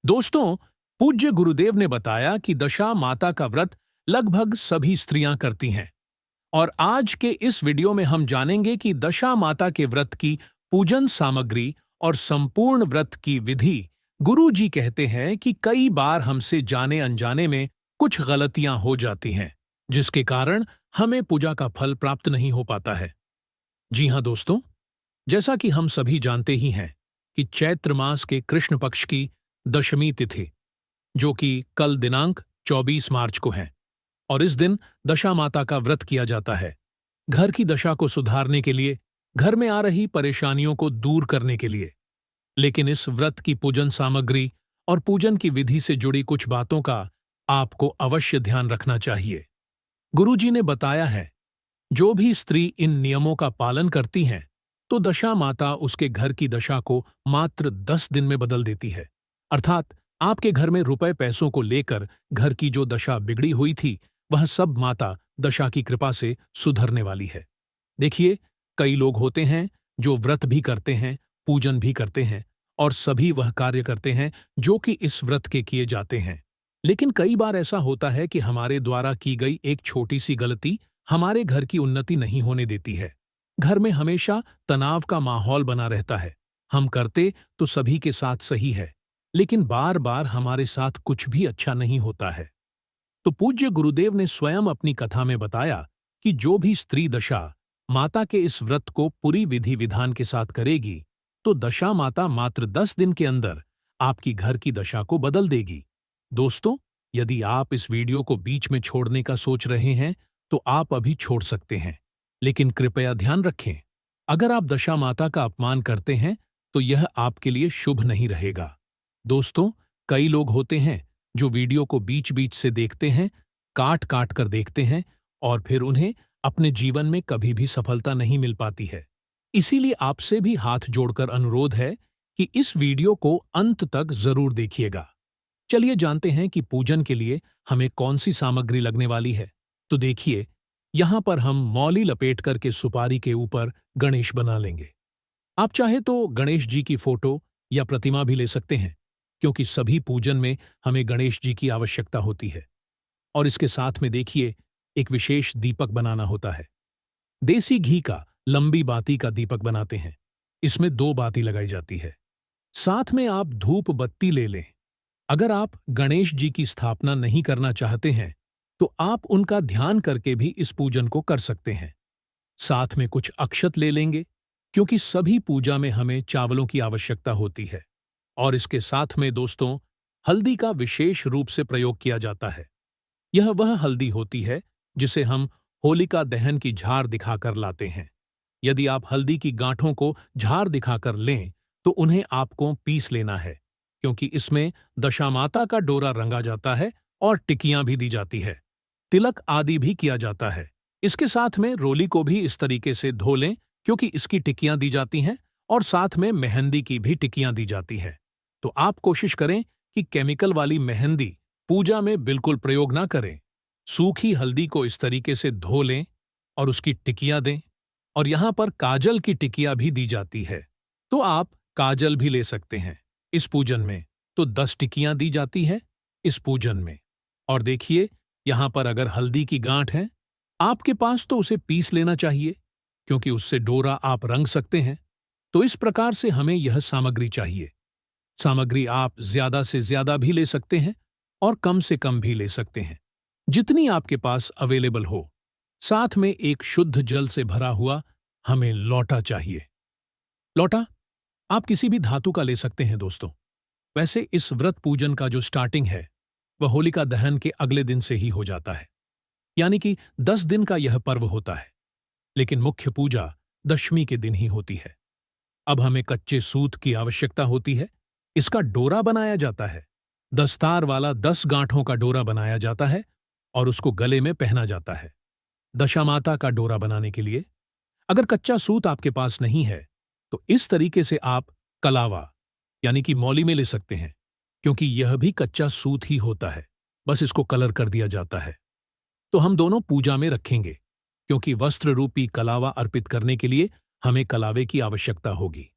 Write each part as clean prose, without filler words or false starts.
दोस्तों, पूज्य गुरुदेव ने बताया कि दशा माता का व्रत लगभग सभी स्त्रियां करती हैं। और आज के इस वीडियो में हम जानेंगे कि दशा माता के व्रत की पूजन सामग्री और संपूर्ण व्रत की विधि। गुरु जी कहते हैं कि कई बार हमसे जाने अनजाने में कुछ गलतियां हो जाती हैं, जिसके कारण हमें पूजा का फल प्राप्त नहीं हो पाता है। जी हां दोस्तों, जैसा कि हम सभी जानते ही हैं कि चैत्र मास के कृष्ण पक्ष की दशमी तिथि, जो कि कल दिनांक 24 मार्च को है, और इस दिन दशा माता का व्रत किया जाता है। घर की दशा को सुधारने के लिए, घर में आ रही परेशानियों को दूर करने के लिए। लेकिन इस व्रत की पूजन सामग्री और पूजन की विधि से जुड़ी कुछ बातों का आपको अवश्य ध्यान रखना चाहिए। गुरुजी ने बताया है, जो भी स्त्री इन नियमों का पालन करती हैं, तो दशा माता उसके घर की दशा को मात्र 10 दिन में बदल देती है। अर्थात आपके घर में रुपए पैसों को लेकर घर की जो दशा बिगड़ी हुई थी, वह सब माता दशा की कृपा से सुधरने वाली है। देखिए, कई लोग होते हैं जो व्रत भी करते हैं, पूजन भी करते हैं और सभी वह कार्य करते हैं जो कि इस व्रत के किए जाते हैं। लेकिन कई बार ऐसा होता है कि हमारे द्वारा की गई एक छोटी सी गलती हमारे घर की उन्नति नहीं होने देती है। घर में हमेशा तनाव का माहौल बना रहता है। हम करते तो सभी के साथ सही है, लेकिन बार बार हमारे साथ कुछ भी अच्छा नहीं होता है। तो पूज्य गुरुदेव ने स्वयं अपनी कथा में बताया कि जो भी स्त्री दशा माता के इस व्रत को पूरी विधि विधान के साथ करेगी, तो दशा माता मात्र 10 दिन के अंदर आपकी घर की दशा को बदल देगी। दोस्तों, यदि आप इस वीडियो को बीच में छोड़ने का सोच रहे हैं, तो आप अभी छोड़ सकते हैं। लेकिन कृपया ध्यान रखें, अगर आप दशा माता का अपमान करते हैं, तो यह आपके लिए शुभ नहीं रहेगा। दोस्तों, कई लोग होते हैं जो वीडियो को बीच बीच से देखते हैं, काट काट कर देखते हैं, और फिर उन्हें अपने जीवन में कभी भी सफलता नहीं मिल पाती है। इसीलिए आपसे भी हाथ जोड़कर अनुरोध है कि इस वीडियो को अंत तक जरूर देखिएगा। चलिए जानते हैं कि पूजन के लिए हमें कौन सी सामग्री लगने वाली है। तो देखिए, यहां पर हम मौली लपेट करके सुपारी के ऊपर गणेश बना लेंगे। आप चाहे तो गणेश जी की फोटो या प्रतिमा भी ले सकते हैं, क्योंकि सभी पूजन में हमें गणेश जी की आवश्यकता होती है। और इसके साथ में देखिए, एक विशेष दीपक बनाना होता है। देसी घी का लंबी बाती का दीपक बनाते हैं। इसमें 2 बाती लगाई जाती है। साथ में आप धूप बत्ती ले लें। अगर आप गणेश जी की स्थापना नहीं करना चाहते हैं, तो आप उनका ध्यान करके भी इस पूजन को कर सकते हैं। साथ में कुछ अक्षत ले लेंगे, क्योंकि सभी पूजा में हमें चावलों की आवश्यकता होती है। और इसके साथ में दोस्तों, हल्दी का विशेष रूप से प्रयोग किया जाता है। यह वह हल्दी होती है जिसे हम होलिका दहन की झार दिखाकर लाते हैं। यदि आप हल्दी की गांठों को झार दिखाकर लें, तो उन्हें आपको पीस लेना है, क्योंकि इसमें दशा माता का डोरा रंगा जाता है और टिकियां भी दी जाती है। तिलक आदि भी किया जाता है। इसके साथ में रोली को भी इस तरीके से धो लें, क्योंकि इसकी टिकियां दी जाती हैं, और साथ में मेहंदी की भी टिकियां दी जाती है। तो आप कोशिश करें कि केमिकल वाली मेहंदी पूजा में बिल्कुल प्रयोग ना करें। सूखी हल्दी को इस तरीके से धो लें और उसकी टिकियां दें। और यहां पर काजल की टिकिया भी दी जाती है, तो आप काजल भी ले सकते हैं इस पूजन में। तो 10 टिकियां दी जाती है इस पूजन में। और देखिए, यहां पर अगर हल्दी की गांठ है आपके पास, तो उसे पीस लेना चाहिए, क्योंकि उससे डोरा आप रंग सकते हैं। तो इस प्रकार से हमें यह सामग्री चाहिए। सामग्री आप ज्यादा से ज्यादा भी ले सकते हैं और कम से कम भी ले सकते हैं, जितनी आपके पास अवेलेबल हो। साथ में एक शुद्ध जल से भरा हुआ हमें लोटा चाहिए। लोटा आप किसी भी धातु का ले सकते हैं दोस्तों। वैसे इस व्रत पूजन का जो स्टार्टिंग है, वह होलिका दहन के अगले दिन से ही हो जाता है, यानी कि 10 दिन का यह पर्व होता है। लेकिन मुख्य पूजा दशमी के दिन ही होती है। अब हमें कच्चे सूत की आवश्यकता होती है। इसका डोरा बनाया जाता है। दस्तार वाला 10 गांठों का डोरा बनाया जाता है और उसको गले में पहना जाता है। दशा माता का डोरा बनाने के लिए अगर कच्चा सूत आपके पास नहीं है, तो इस तरीके से आप कलावा यानी कि मौली में ले सकते हैं, क्योंकि यह भी कच्चा सूत ही होता है, बस इसको कलर कर दिया जाता है। तो हम दोनों पूजा में रखेंगे, क्योंकि वस्त्र रूपी कलावा अर्पित करने के लिए हमें कलावे की आवश्यकता होगी।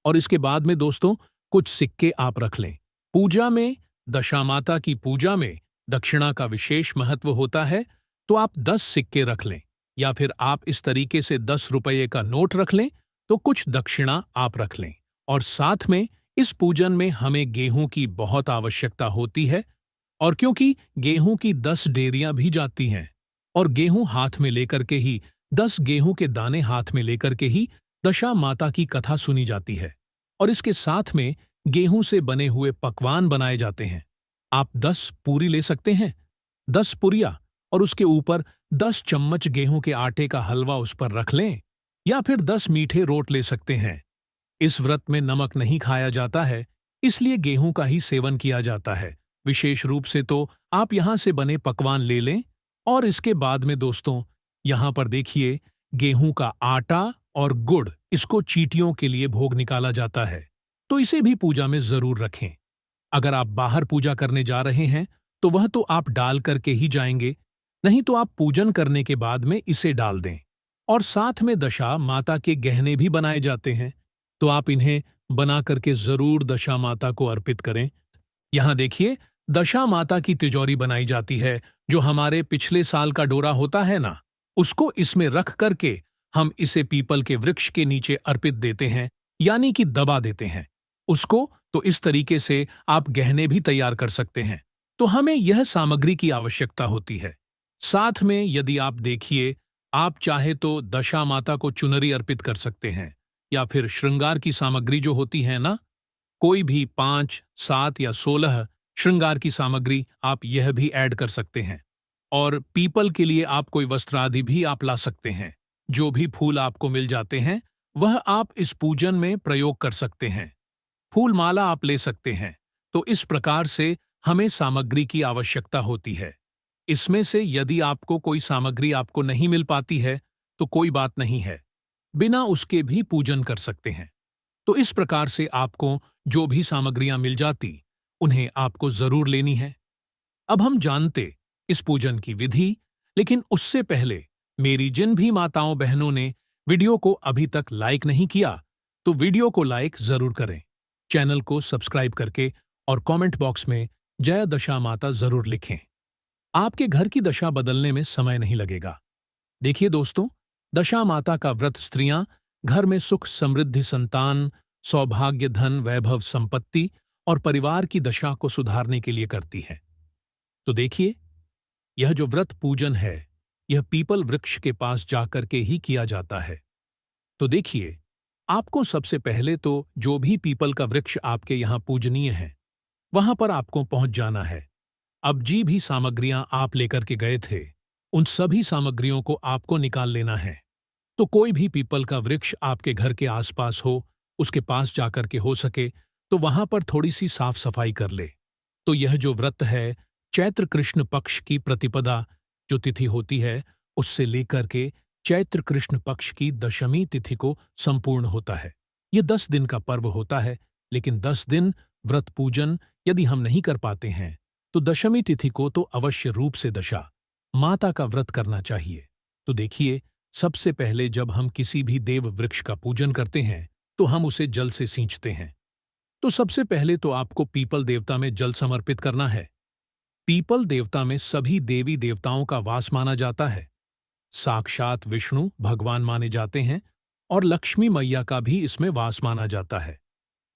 और इसके बाद में दोस्तों, कुछ सिक्के आप रख लें, पूजा में, दशा माता की पूजा में दक्षिणा का विशेष महत्व होता है, तो आप 10 सिक्के रख लें या फिर आप इस तरीके से 10 रुपये का नोट रख लें, तो कुछ दक्षिणा आप रख लें। और साथ में इस पूजन में हमें गेहूं की बहुत आवश्यकता होती है, और क्योंकि गेहूं की 10 डेरियां भी जाती हैं और गेहूं हाथ में लेकर के ही 10 गेहूं के दाने हाथ में लेकर के ही दशा माता की कथा सुनी जाती है, और इसके साथ में गेहूं से बने हुए पकवान बनाए जाते हैं। आप 10 पूरी ले सकते हैं, 10 पुरिया, और उसके ऊपर 10 चम्मच गेहूं के आटे का हलवा उस पर रख लें, या फिर 10 मीठे रोट ले सकते हैं। इस व्रत में नमक नहीं खाया जाता है, इसलिए गेहूं का ही सेवन किया जाता है। विशेष रूप से तो आप यहां से बने पकवान ले लें। और इसके बाद में दोस्तों, यहां पर देखिए, गेहूं का आटा और गुड़, इसको चींटियों के लिए भोग निकाला जाता है, तो इसे भी पूजा में जरूर रखें। अगर आप बाहर पूजा करने जा रहे हैं तो वह तो आप डाल करके ही जाएंगे, नहीं तो आप पूजन करने के बाद में इसे डाल दें। और साथ में दशा माता के गहने भी बनाए जाते हैं, तो आप इन्हें बना करके जरूर दशा माता को अर्पित करें। यहां देखिए, दशा माता की तिजोरी बनाई जाती है, जो हमारे पिछले साल का डोरा होता है ना, उसको इसमें रख करके हम इसे पीपल के वृक्ष के नीचे अर्पित देते हैं, यानी कि दबा देते हैं उसको। तो इस तरीके से आप गहने भी तैयार कर सकते हैं। तो हमें यह सामग्री की आवश्यकता होती है। साथ में यदि आप देखिए, आप चाहे तो दशा माता को चुनरी अर्पित कर सकते हैं, या फिर श्रृंगार की सामग्री जो होती है ना, कोई भी 5, 7 या 16 श्रृंगार की सामग्री आप यह भी ऐड कर सकते हैं। और पीपल के लिए आप कोई वस्त्र आदि भी आप ला सकते हैं। जो भी फूल आपको मिल जाते हैं वह आप इस पूजन में प्रयोग कर सकते हैं। फूल माला आप ले सकते हैं। तो इस प्रकार से हमें सामग्री की आवश्यकता होती है। इसमें से यदि आपको कोई सामग्री आपको नहीं मिल पाती है तो कोई बात नहीं है, बिना उसके भी पूजन कर सकते हैं। तो इस प्रकार से आपको जो भी सामग्रियां मिल जाती, उन्हें आपको जरूर लेनी है। अब हम जानते इस पूजन की विधि, लेकिन उससे पहले मेरी जिन भी माताओं बहनों ने वीडियो को अभी तक लाइक नहीं किया, तो वीडियो को लाइक जरूर करें, चैनल को सब्सक्राइब करके, और कमेंट बॉक्स में जय दशा माता जरूर लिखें। आपके घर की दशा बदलने में समय नहीं लगेगा। देखिए दोस्तों, दशा माता का व्रत स्त्रियां घर में सुख, समृद्धि, संतान, सौभाग्य, धन, वैभव, संपत्ति और परिवार की दशा को सुधारने के लिए करती हैं। तो देखिए, यह जो व्रत पूजन है, यह पीपल वृक्ष के पास जाकर के ही किया जाता है। तो देखिए, आपको सबसे पहले तो जो भी पीपल का वृक्ष आपके यहां पूजनीय है, वहां पर आपको पहुंच जाना है। अब जी भी सामग्रियां आप लेकर के गए थे, उन सभी सामग्रियों को आपको निकाल लेना है। तो कोई भी पीपल का वृक्ष आपके घर के आसपास हो, उसके पास जाकर के हो सके तो वहां पर थोड़ी सी साफ सफाई कर ले। तो यह जो व्रत है, चैत्र कृष्ण पक्ष की प्रतिपदा जो तिथि होती है, उससे लेकर के चैत्र कृष्ण पक्ष की दशमी तिथि को संपूर्ण होता है। ये 10 दिन का पर्व होता है, लेकिन 10 दिन व्रत पूजन यदि हम नहीं कर पाते हैं तो दशमी तिथि को तो अवश्य रूप से दशा माता का व्रत करना चाहिए। तो देखिए, सबसे पहले जब हम किसी भी देव वृक्ष का पूजन करते हैं तो हम उसे जल से सींचते हैं। तो सबसे पहले तो आपको पीपल देवता में जल समर्पित करना है। पीपल देवता में सभी देवी देवताओं का वास माना जाता है। साक्षात विष्णु भगवान माने जाते हैं, और लक्ष्मी मैया का भी इसमें वास माना जाता है।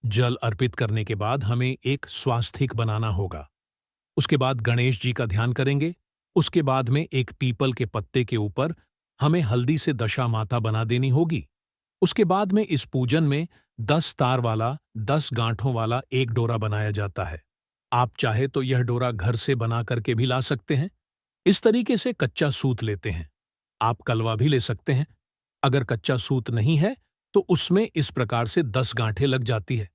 जल अर्पित करने के बाद हमें एक स्वास्तिक बनाना होगा। उसके बाद गणेश जी का ध्यान करेंगे। उसके बाद में एक पीपल के पत्ते के ऊपर हमें हल्दी से दशा माता बना देनी होगी। उसके बाद में इस पूजन में 10 तार वाला, 10 गांठों वाला एक डोरा बनाया जाता है। आप चाहे तो यह डोरा घर से बना करके भी ला सकते हैं। इस तरीके से कच्चा सूत लेते हैं। आप कलवा भी ले सकते हैं। अगर कच्चा सूत नहीं है तो उसमें इस प्रकार से 10 गांठें लग जाती है।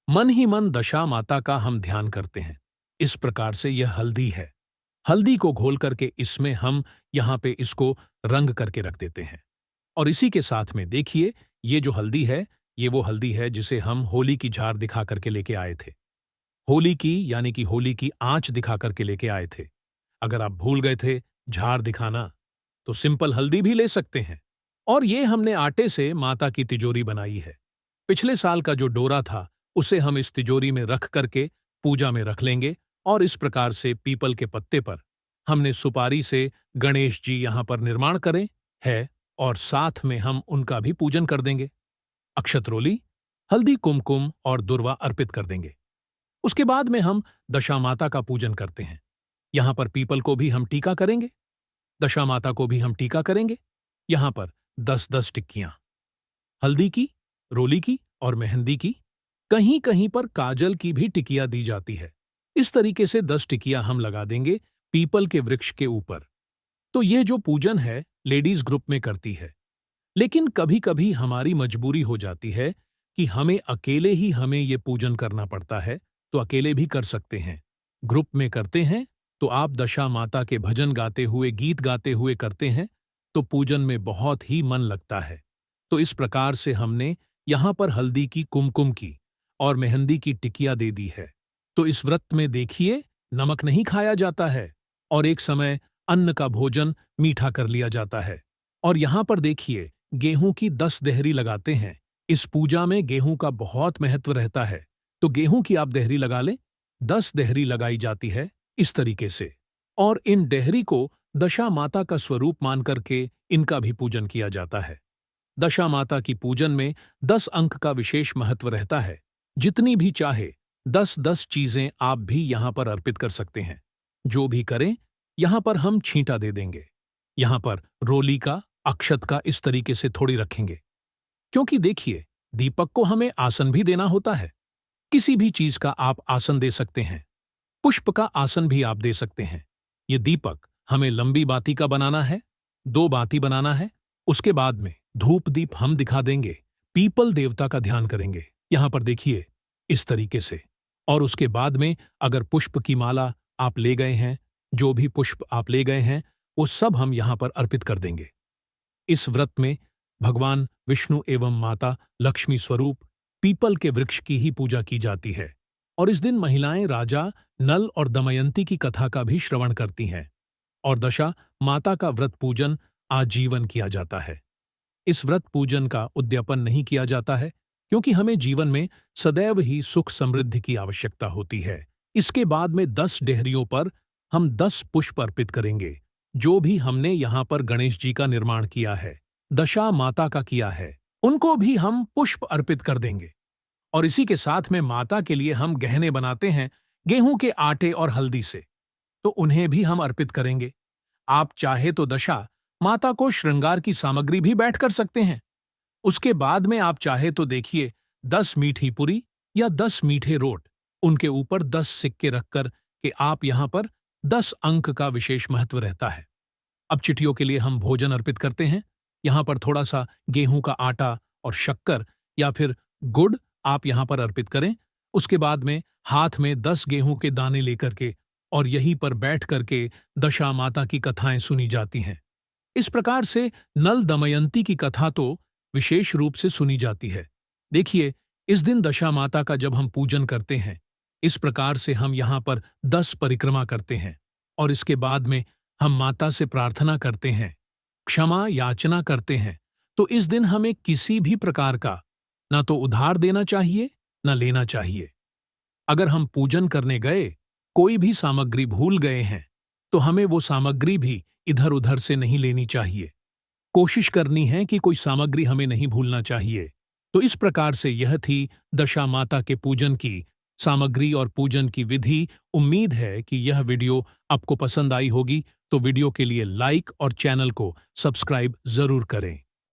मन ही मन दशा माता का हम ध्यान करते हैं। इस प्रकार से यह हल्दी है। हल्दी को घोल करके इसमें हम यहां पे इसको रंग करके रख देते हैं। और इसी के साथ में देखिए, ये जो हल्दी है, ये वो हल्दी है जिसे हम होली की झार दिखा करके लेके आए थे। होली की यानी कि होली की आंच दिखा करके लेके आए थे। अगर आप भूल गए थे झार दिखाना, तो सिंपल हल्दी भी ले सकते हैं। और ये हमने आटे से माता की तिजोरी बनाई है। पिछले साल का जो डोरा था उसे हम इस तिजोरी में रख करके पूजा में रख लेंगे और इस प्रकार से पीपल के पत्ते पर हमने सुपारी से गणेश जी यहाँ पर निर्माण करें है और साथ में हम उनका भी पूजन कर देंगे। अक्षतरोली, हल्दी, कुमकुम और दुर्वा अर्पित कर देंगे। उसके बाद में हम दशा माता का पूजन करते हैं। यहाँ पर पीपल को भी हम टीका करेंगे, दशा माता को भी हम टीका करेंगे। यहाँ पर 10-10 टिक्कियां, हल्दी की, रोली की और मेहंदी की, कहीं कहीं पर काजल की भी टिकिया दी जाती है। इस तरीके से 10 टिकिया हम लगा देंगे पीपल के वृक्ष के ऊपर। तो यह जो पूजन है लेडीज ग्रुप में करती है, लेकिन कभी कभी हमारी मजबूरी हो जाती है कि हमें अकेले ही हमें ये पूजन करना पड़ता है, तो अकेले भी कर सकते हैं। ग्रुप में करते हैं तो आप दशा माता के भजन गाते हुए, गीत गाते हुए करते हैं तो पूजन में बहुत ही मन लगता है। तो इस प्रकार से हमने यहाँ पर हल्दी की, कुमकुम की और मेहंदी की टिकिया दे दी है। तो इस व्रत में देखिए नमक नहीं खाया जाता है और एक समय अन्न का भोजन मीठा कर लिया जाता है। और यहाँ पर देखिए गेहूं की 10 देहरी लगाते हैं। इस पूजा में गेहूं का बहुत महत्व रहता है, तो गेहूं की आप देहरी लगा लें। 10 देहरी लगाई जाती है इस तरीके से, और इन देहरी को दशा माता का स्वरूप मान करके इनका भी पूजन किया जाता है। दशा माता की पूजन में 10 अंक का विशेष महत्व रहता है। जितनी भी चाहे 10-10 चीजें आप भी यहाँ पर अर्पित कर सकते हैं। जो भी करें यहाँ पर हम छींटा दे देंगे। यहाँ पर रोली का, अक्षत का इस तरीके से थोड़ी रखेंगे, क्योंकि देखिए दीपक को हमें आसन भी देना होता है। किसी भी चीज का आप आसन दे सकते हैं, पुष्प का आसन भी आप दे सकते हैं। ये दीपक हमें लंबी बाती का बनाना है, 2 बाती बनाना है। उसके बाद में धूप दीप हम दिखा देंगे, पीपल देवता का ध्यान करेंगे यहाँ पर देखिए इस तरीके से। और उसके बाद में अगर पुष्प की माला आप ले गए हैं, जो भी पुष्प आप ले गए हैं वो सब हम यहाँ पर अर्पित कर देंगे। इस व्रत में भगवान विष्णु एवं माता लक्ष्मी स्वरूप पीपल के वृक्ष की ही पूजा की जाती है। और इस दिन महिलाएं राजा नल और दमयंती की कथा का भी श्रवण करती हैं। और दशा माता का व्रत पूजन आजीवन किया जाता है। इस व्रत पूजन का उद्यापन नहीं किया जाता है, क्योंकि हमें जीवन में सदैव ही सुख समृद्धि की आवश्यकता होती है। इसके बाद में 10 डेहरियों पर हम 10 पुष्प अर्पित करेंगे। जो भी हमने यहाँ पर गणेश जी का निर्माण किया है, दशा माता का किया है, उनको भी हम पुष्प अर्पित कर देंगे। और इसी के साथ में माता के लिए हम गहने बनाते हैं गेहूं के आटे और हल्दी से, तो उन्हें भी हम अर्पित करेंगे। आप चाहे तो दशा माता को श्रृंगार की सामग्री भी बैठ कर सकते हैं। उसके बाद में आप चाहे तो देखिए 10 मीठी पुरी या 10 मीठे रोट, उनके ऊपर 10 सिक्के रखकर कि आप यहाँ पर 10 अंक का विशेष महत्व रहता है। अब चिट्ठियों के लिए हम भोजन अर्पित करते हैं। यहाँ पर थोड़ा सा गेहूं का आटा और शक्कर या फिर गुड़ आप यहाँ पर अर्पित करें। उसके बाद में हाथ में 10 गेहूं के दाने लेकर के और यहीं पर बैठ करके दशा माता की कथाएं सुनी जाती हैं। इस प्रकार से नल दमयंती की कथा तो विशेष रूप से सुनी जाती है। देखिए इस दिन दशा माता का जब हम पूजन करते हैं, इस प्रकार से हम यहाँ पर 10 परिक्रमा करते हैं और इसके बाद में हम माता से प्रार्थना करते हैं, क्षमा याचना करते हैं। तो इस दिन हमें किसी भी प्रकार का ना तो उधार देना चाहिए ना लेना चाहिए। अगर हम पूजन करने गए, कोई भी सामग्री भूल गए हैं, तो हमें वो सामग्री भी इधर उधर से नहीं लेनी चाहिए। कोशिश करनी है कि कोई सामग्री हमें नहीं भूलना चाहिए। तो इस प्रकार से यह थी दशा माता के पूजन की सामग्री और पूजन की विधि। उम्मीद है कि यह वीडियो आपको पसंद आई होगी, तो वीडियो के लिए लाइक और चैनल को सब्सक्राइब जरूर करें।